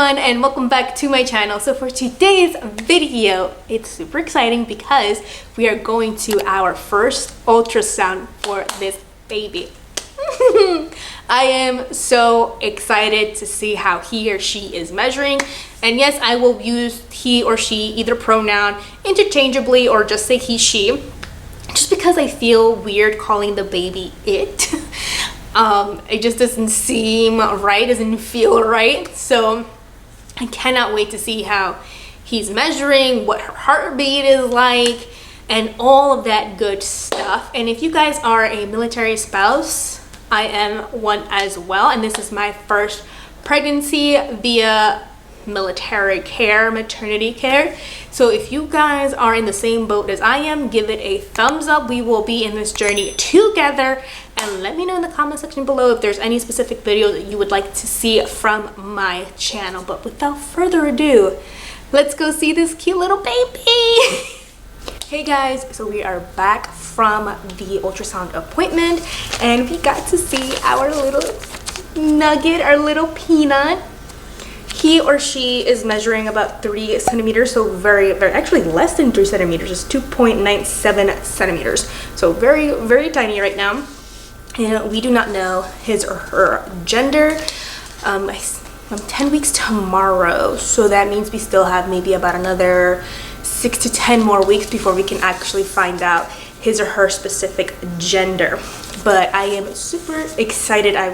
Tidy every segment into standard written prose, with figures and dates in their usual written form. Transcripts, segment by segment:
everyone, and welcome back to my channel. So for today's video, it's super exciting because we are going to our first ultrasound for this baby. I am so excited to see how he or she is measuring. And yes, I will use he or she, either pronoun, interchangeably or just say he, she, just because I feel weird calling the baby it. It just doesn't seem right, doesn't feel right. So I cannot wait to see how he's measuring, what her heartbeat is like, and all of that good stuff. And if you guys are a military spouse, I am one as well, and this is my first pregnancy via military care, maternity care. So if you guys are in the same boat as I am, give it a thumbs up. We will be in this journey together, and let me know in the comment section below if there's any specific videos that you would like to see from my channel. But without further ado, let's go see this cute little baby. Hey guys, so we are back from the ultrasound appointment, and we got to see our little nugget, our little peanut. He or she is measuring about 3 centimeters, so very actually less than 3 centimeters. It's 2.97 centimeters, so very tiny right now. And we do not know his or her gender. I'm 10 weeks tomorrow, so that means we still have maybe about another 6 to 10 more weeks before we can actually find out his or her specific gender. But I am super excited. I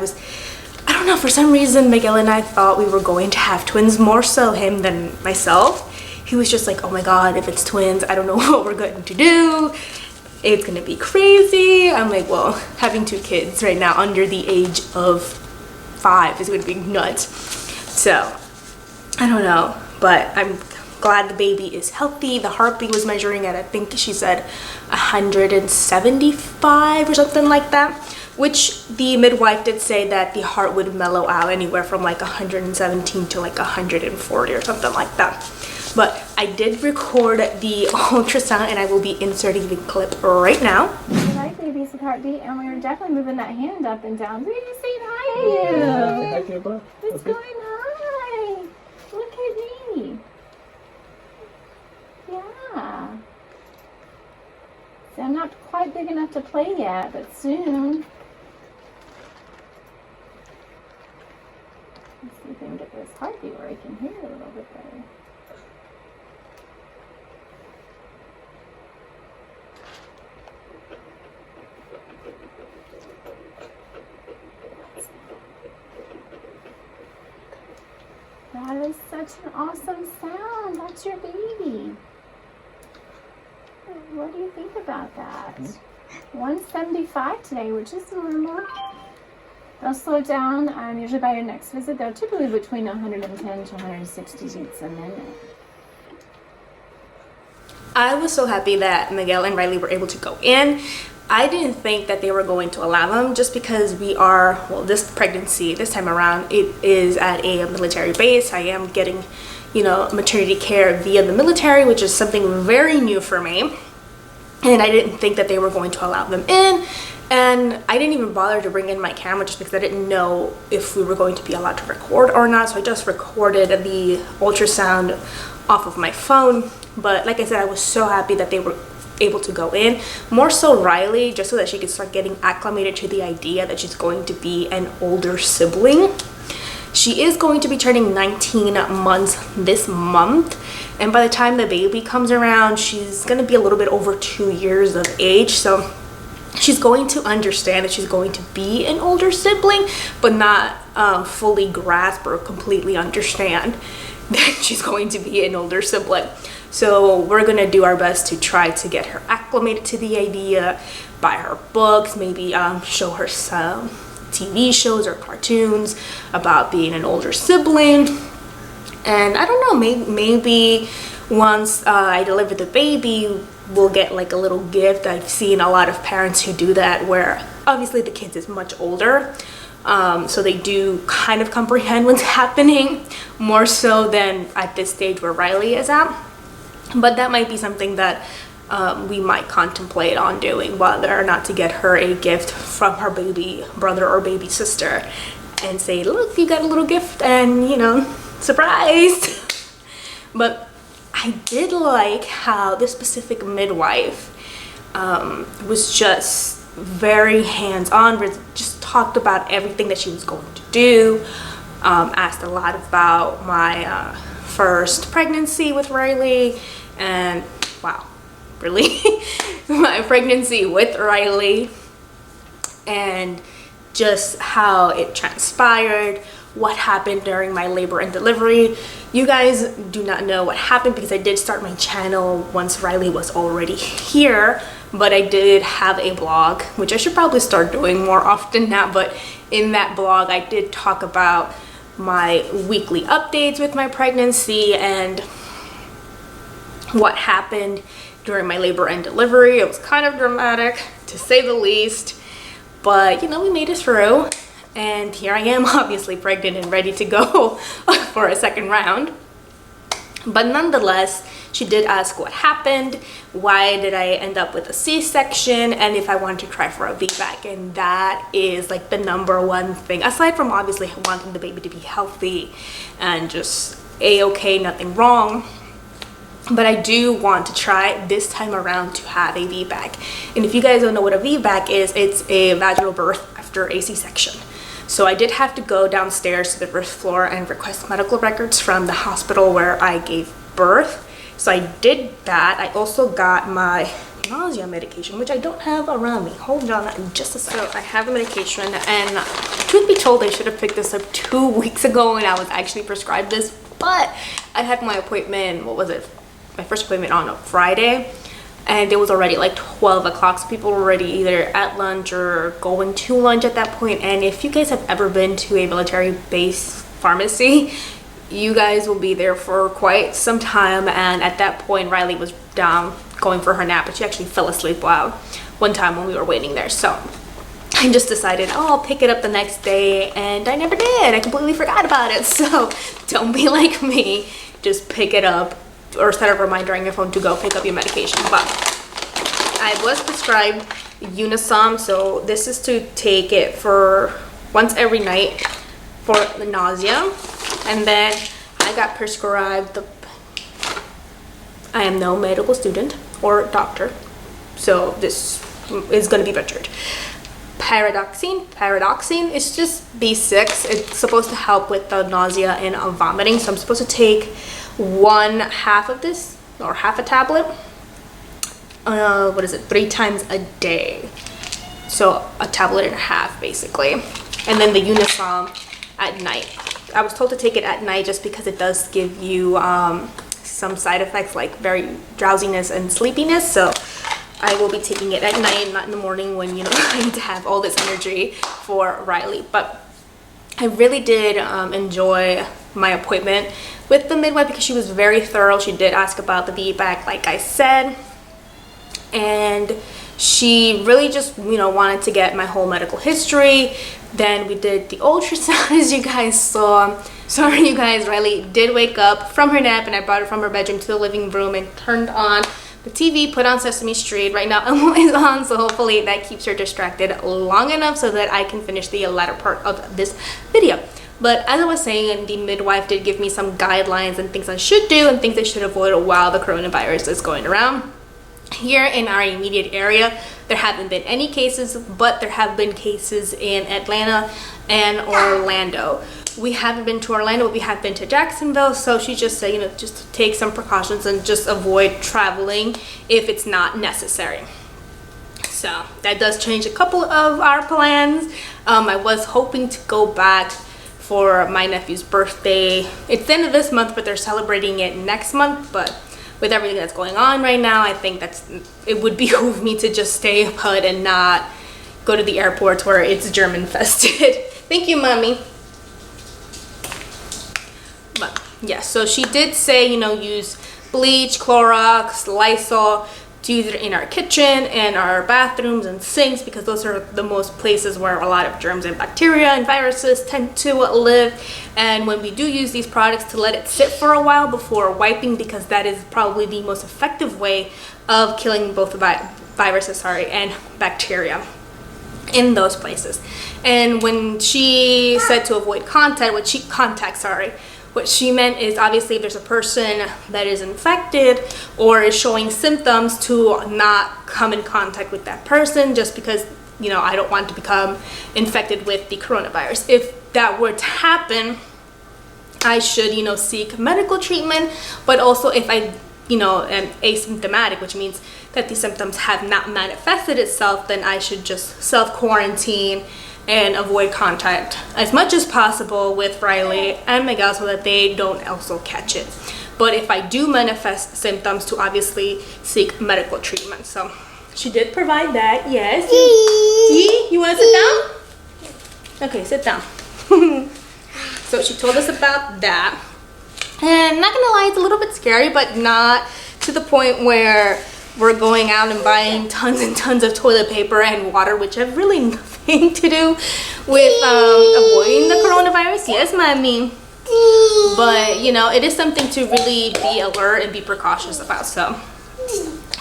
don't know, for some reason Miguel and I thought we were going to have twins, more so him than myself. He was just like, oh my god, if it's twins, I don't know what we're going to do. It's gonna be crazy. I'm like, well, having 2 kids right now under the age of 5 is gonna be nuts. So I don't know, but I'm glad the baby is healthy. The heartbeat was measuring at, I think she said 175 or something like that, which the midwife did say that the heart would mellow out anywhere from like 117 to like 140 or something like that. But I did record the ultrasound, and I will be inserting the clip right now. We like baby's heartbeat, and we were definitely moving that hand up and down. Baby, say hi to you. It's going hi. Look at me. Yeah. So I'm not quite big enough to play yet, but soon. Let's see if we can get this heartbeat where I can hear it a little bit better. That is such an awesome sound. That's your baby. What do you think about that? 175 today, which is normal. They'll slow down usually by your next visit. They're typically between 110 to 160 beats a minute. I was so happy that Miguel and Riley were able to go in. I didn't think that they were going to allow them, just because we are, well, this pregnancy, this time around, it is at a military base. I am getting, you know, maternity care via the military, which is something very new for me. And I didn't think that they were going to allow them in. And I didn't even bother to bring in my camera just because I didn't know if we were going to be allowed to record or not. So I just recorded the ultrasound off of my phone. But like I said, I was so happy that they were able to go in, more so Riley, just so that she could start getting acclimated to the idea that she's going to be an older sibling. She is going to be turning 19 months this month, and by the time the baby comes around, she's going to be a little bit over 2 years of age. So she's going to understand that she's going to be an older sibling, but not fully grasp or completely understand that she's going to be an older sibling. So we're gonna do our best to try to get her acclimated to the idea, buy her books, maybe show her some TV shows or cartoons about being an older sibling. And I don't know, maybe once I deliver the baby, we'll get like a little gift. I've seen a lot of parents who do that, where obviously the kid is much older, so they do kind of comprehend what's happening more so than at this stage where Riley is at. But that might be something that we might contemplate on doing, whether or not to get her a gift from her baby brother or baby sister and say, look, you got a little gift, and you know, surprise. But I did like how this specific midwife was just very hands-on, just talked about everything that she was going to do, asked a lot about my first pregnancy with Riley, and wow, really? My pregnancy with Riley, and just how it transpired, what happened during my labor and delivery. You guys do not know what happened because I did start my channel once Riley was already here, but I did have a blog, which I should probably start doing more often now. But in that blog I did talk about my weekly updates with my pregnancy and what happened during my labor and delivery. It was kind of dramatic, to say the least, but you know, we made it through. And here I am, obviously pregnant and ready to go for a second round. But nonetheless, she did ask what happened, why did I end up with a C-section, and if I wanted to try for a VBAC. And that is like the #1 thing, aside from obviously wanting the baby to be healthy and just a-okay, nothing wrong. But I do want to try this time around to have a VBAC. And if you guys don't know what a VBAC is, it's a vaginal birth after a C-section. So I did have to go downstairs to the first floor and request medical records from the hospital where I gave birth. So I did that. I also got my nausea medication, which I don't have around me. Hold on just a second. So I have the medication, and truth be told, I should have picked this up 2 weeks ago when I was actually prescribed this, but I had my appointment, what was it? My first appointment on a Friday, and it was already like 12 o'clock, so people were already either at lunch or going to lunch at that point. And if you guys have ever been to a military-based pharmacy, you guys will be there for quite some time. And at that point, Riley was down going for her nap, but she actually fell asleep one time when we were waiting there. So I just decided, oh, I'll pick it up the next day, and I never did. I completely forgot about it. So don't be like me, just pick it up or set a reminder on your phone to go pick up your medication. But I was prescribed Unisom, so this is to take it for once every night for the nausea. And then I got prescribed I am no medical student or doctor, so this is going to be butchered. Pyridoxine is just B6. It's supposed to help with the nausea and vomiting. So I'm supposed to take 1/2 of this, or half a tablet, 3 times a day. So a tablet and a half basically. And then the Unisom at night. I was told to take it at night just because it does give you some side effects like very drowsiness and sleepiness. So I will be taking it at night, not in the morning when, you know, I need to have all this energy for Riley. But I really did enjoy my appointment with the midwife because she was very thorough. She did ask about the VBAC, like I said, and she really just, you know, wanted to get my whole medical history. Then we did the ultrasound, as you guys saw. Sorry, you guys, Riley did wake up from her nap, and I brought her from her bedroom to the living room and turned on the TV, put on Sesame Street. Right now Elmo is on, so hopefully that keeps her distracted long enough so that I can finish the latter part of this video. But as I was saying, the midwife did give me some guidelines and things I should do and things I should avoid while the coronavirus is going around. Here in our immediate area, there haven't been any cases, but there have been cases in Atlanta and Orlando. We haven't been to Orlando, but we have been to Jacksonville. So she just said, you know, just take some precautions and just avoid traveling if it's not necessary. So that does change a couple of our plans. I was hoping to go back for my nephew's birthday. It's the end of this month, but they're celebrating it next month. But with everything that's going on right now, I think it would behoove me to just stay put and not go to the airports where it's germ infested. Thank you, mommy. But yeah, so she did say, you know, use bleach, Clorox, Lysol to use it in our kitchen and our bathrooms and sinks, because those are the most places where a lot of germs and bacteria and viruses tend to live. And when we do use these products, to let it sit for a while before wiping, because that is probably the most effective way of killing both the viruses and bacteria in those places. And when she said to avoid contact What she meant is obviously if there's a person that is infected or is showing symptoms, to not come in contact with that person, just because, you know, I don't want to become infected with the coronavirus. If that were to happen, I should, you know, seek medical treatment. But also if I, you know, am asymptomatic, which means that the symptoms have not manifested itself, then I should just self-quarantine and avoid contact as much as possible with Riley and Miguel so that they don't also catch it. But if I do manifest symptoms, to obviously seek medical treatment. So she did provide that, yes. You want to sit down? Okay, sit down. So she told us about that. And not gonna lie, it's a little bit scary, but not to the point where we're going out and buying tons and tons of toilet paper and water, which have really nothing to do with avoiding the coronavirus. Yes, mommy. But, you know, it is something to really be alert and be precautious about. So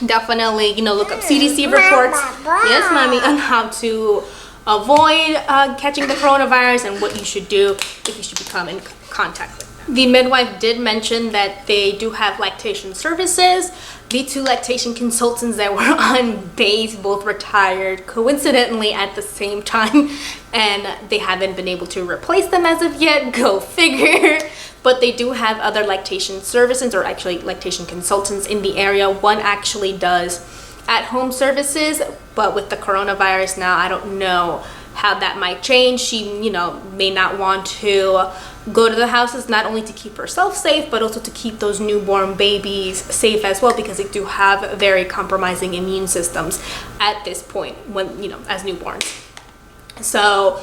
definitely, you know, look up CDC reports. Yes, mommy, on how to avoid catching the coronavirus and what you should do if you should become in contact with them. The midwife did mention that they do have lactation services. The 2 lactation consultants that were on base both retired coincidentally at the same time, and they haven't been able to replace them as of yet. Go figure. But they do have other lactation services, or actually lactation consultants in the area. One actually does at-home services, but with the coronavirus now, I don't know how that might change. She, you know, may not want to go to the houses, not only to keep herself safe, but also to keep those newborn babies safe as well, because they do have very compromising immune systems at this point when, you know, as newborns. So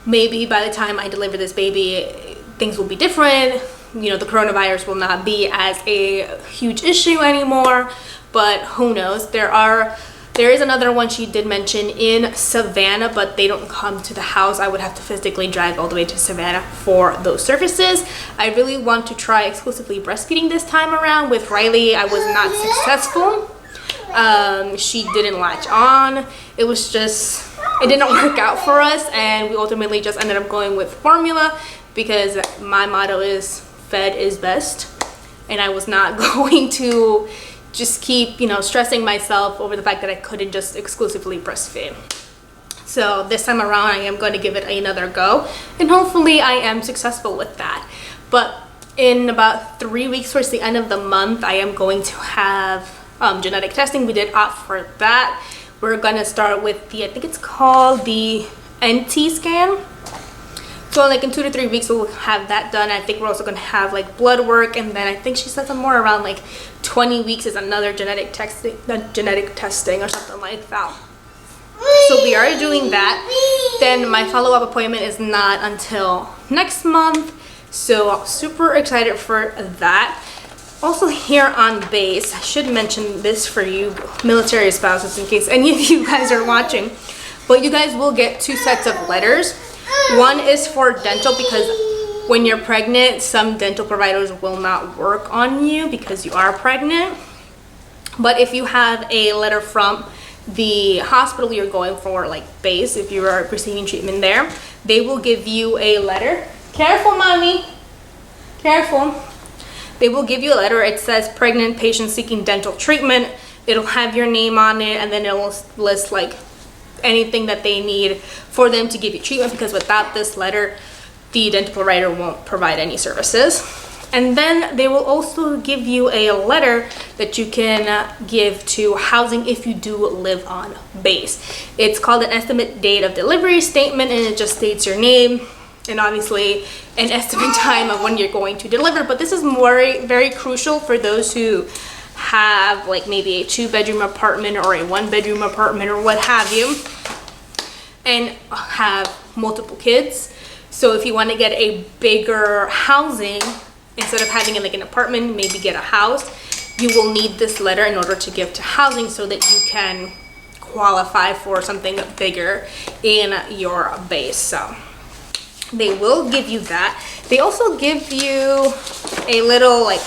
maybe by the time I deliver this baby, things will be different. You know, the coronavirus will not be as a huge issue anymore, but who knows. There is another one she did mention in Savannah, but they don't come to the house. I would have to physically drive all the way to Savannah for those services. I really want to try exclusively breastfeeding this time around. With Riley, I was not successful. She didn't latch on. It was just, it didn't work out for us, and we ultimately just ended up going with formula because my motto is fed is best, and I was not going to just keep, you know, stressing myself over the fact that I couldn't just exclusively breastfeed. So this time around, I am going to give it another go, and hopefully I am successful with that. But in about 3 weeks, towards the end of the month, I am going to have genetic testing. We did opt for that. We're going to start with the, I think it's called the NT scan. So like in 2 to 3 weeks, we'll have that done. I think we're also going to have like blood work, and then I think she said somewhere around like 20 weeks is another genetic testing or something like that. So we are doing that. Then my follow-up appointment is not until next month, so super excited for that. Also here on base, I should mention this for you military spouses in case any of you guys are watching, but you guys will get 2 sets of letters. One is for dental, because when you're pregnant, some dental providers will not work on you because you are pregnant. But if you have a letter from the hospital you're going for, like base, if you are receiving treatment there, they will give you a letter. Careful, mommy. Careful. They will give you a letter. It says pregnant patient seeking dental treatment. It'll have your name on it, and then it will list like anything that they need for them to give you treatment, because without this letter, the dental provider won't provide any services. And then they will also give you a letter that you can give to housing if you do live on base. It's called an estimate date of delivery statement, and it just states your name and obviously an estimate time of when you're going to deliver. But this is very crucial for those who have like maybe a 2-bedroom apartment or a 1-bedroom apartment or what have you, and have multiple kids. So if you want to get a bigger housing, instead of having like an apartment, maybe get a house, you will need this letter in order to give to housing so that you can qualify for something bigger in your base. So they will give you that. They also give you a little, like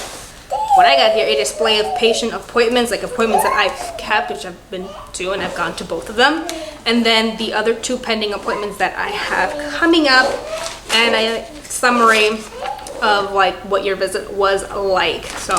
what I got here, a display of patient appointments, like appointments that I've kept, which I've been to, and I've gone to both of them. And then the other 2 pending appointments that I have coming up, and a summary of like what your visit was like. So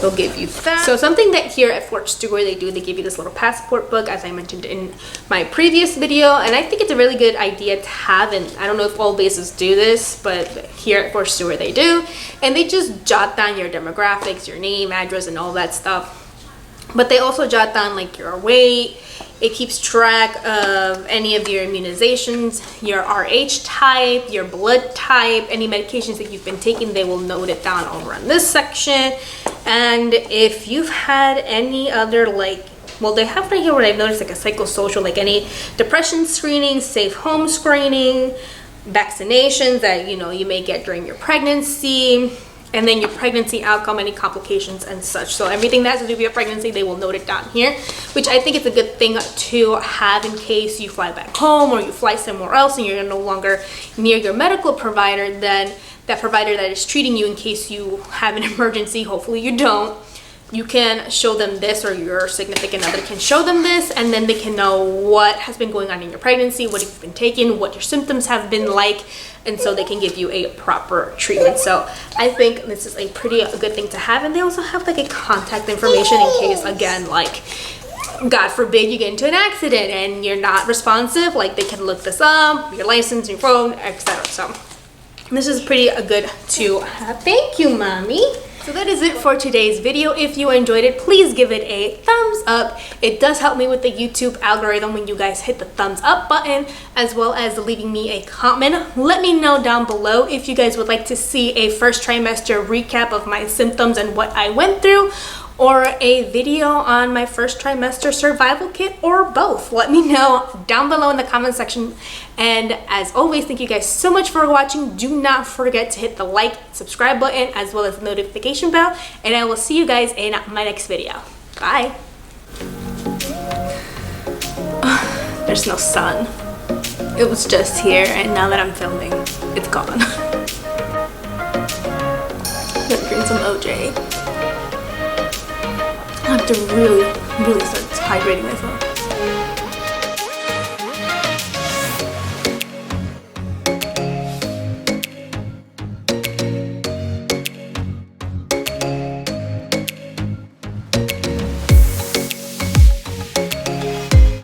they'll give you that. So something that here at Fort Stewart they do, they give you this little passport book, as I mentioned in my previous video, and I think it's a really good idea to have, and I don't know if all bases do this, but here at Fort Stewart they do, and they just jot down your demographics, your name, address, and all that stuff. But they also jot down like your weight. It keeps track of any of your immunizations, your RH type, your blood type, any medications that you've been taking, they will note it down over in this section. And if you've had any other like, well, they have right here what I've noticed, like a psychosocial, like any depression screening, safe home screening, vaccinations that, you know, you may get during your pregnancy, and then your pregnancy outcome, any complications and such. So everything that has to do with your pregnancy, they will note it down here, which I think is a good thing to have in case you fly back home or you fly somewhere else and you're no longer near your medical provider. Then that provider that is treating you, in case you have an emergency, hopefully you don't, you can show them this, or your significant other can show them this, and then they can know what has been going on in your pregnancy, what you've been taking, what your symptoms have been like, and so they can give you a proper treatment. So I think this is a pretty good thing to have. And they also have like a contact information in case, again, like God forbid you get into an accident and you're not responsive, like they can look this up, your license, your phone, etc. So this is pretty good to have. Thank you, mommy. So that is it for today's video. If you enjoyed it, please give it a thumbs up. It does help me with the YouTube algorithm when you guys hit the thumbs up button, as well as leaving me a comment. Let me know down below if you guys would like to see a first trimester recap of my symptoms and what I went through, or a video on my first trimester survival kit, or both. Let me know down below in the comment section. And as always, thank you guys so much for watching. Do not forget to hit the like, subscribe button, as well as the notification bell, and I will see you guys in my next video. Bye. There's no sun. It was just here, and now that I'm filming, it's gone. Gonna drink some OJ. I have to really start hydrating myself.